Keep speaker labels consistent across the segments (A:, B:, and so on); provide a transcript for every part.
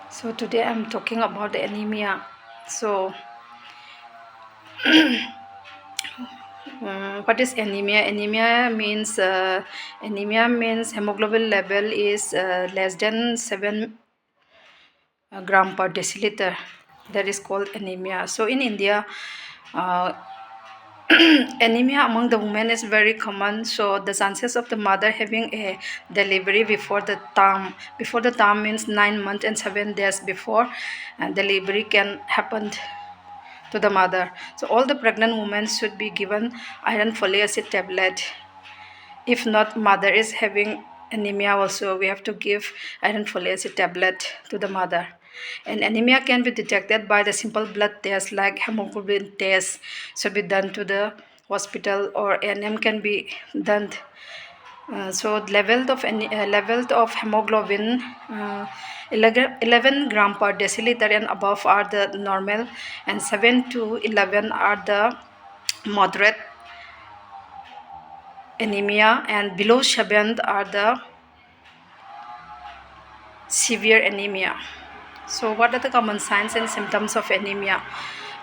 A: So today I'm talking about the anemia. So what is anemia? Anemia means hemoglobin level is less than 7 gram per deciliter. That is called anemia. So in India, uh, anemia among the women is very common. So the chances of the mother having a delivery before the term means 9 months and 7 days before delivery can happen to the mother. So all the pregnant women should be given iron folic acid tablet. If not, mother is having anemia also, we have to give iron folic acid tablet to the mother. And anemia can be detected by the simple blood test like hemoglobin test should be done to the hospital, or ANM can be done. So level of hemoglobin 11 gram per deciliter and above are the normal, and 7 to 11 are the moderate anemia, and below 7 are the severe anemia. So what are the common signs and symptoms of anemia?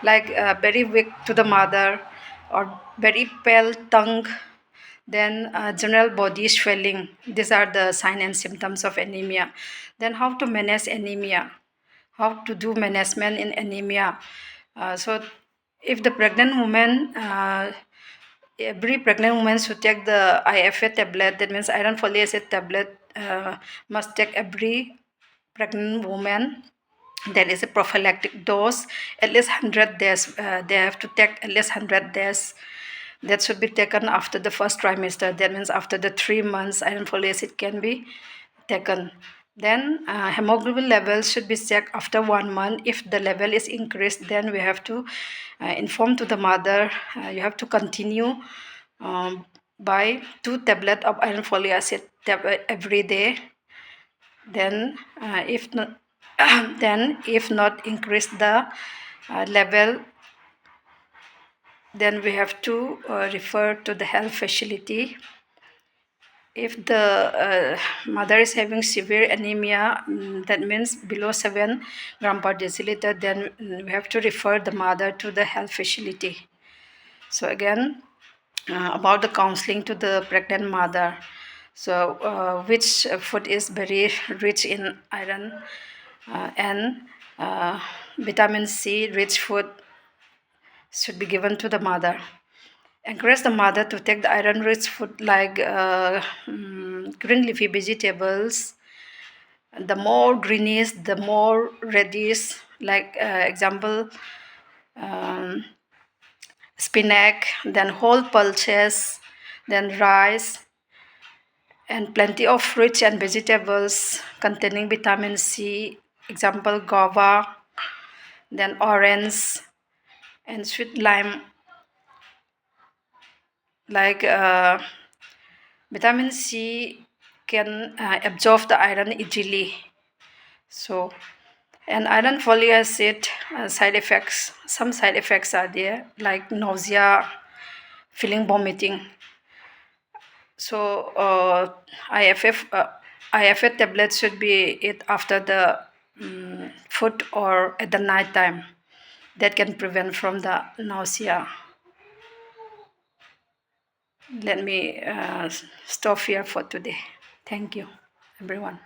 A: Like very weak to the mother, or very pale tongue, then general body swelling. These are the signs and symptoms of anemia. Then how to manage anemia, how to do management in anemia. So if the pregnant woman, every pregnant woman should take the IFA tablet, that means iron folic acid tablet, must take every pregnant woman. That is a prophylactic dose, at least 100 days. They have to take at least 100 days. That should be taken after the first trimester. That means after the 3 months, iron folic acid can be taken. Then hemoglobin levels should be checked after 1 month. If the level is increased, then we have to inform to the mother. You have to continue by 2 tablets of iron folic acid every day. Then if not, then if not increase the level, then we have to refer to the health facility. If the mother is having severe anemia, that means below 7 gram per deciliter, then we have to refer the mother to the health facility. So again, about the counseling to the pregnant mother. So which food is very rich in iron and vitamin C rich food should be given to the mother. Encourage the mother to take the iron rich food like green leafy vegetables. The more greenish, the more reddish, like example, um, spinach, then whole pulses, then rice, and plenty of fruits and vegetables containing vitamin C, example guava, then orange, and sweet lime. Like vitamin C can absorb the iron easily. So, and iron folic acid side effects, some side effects are there like nausea, feeling vomiting. So IFA tablets should be eat after the food or at the night time. That can prevent from the nausea. Let me stop here for today. Thank you, everyone.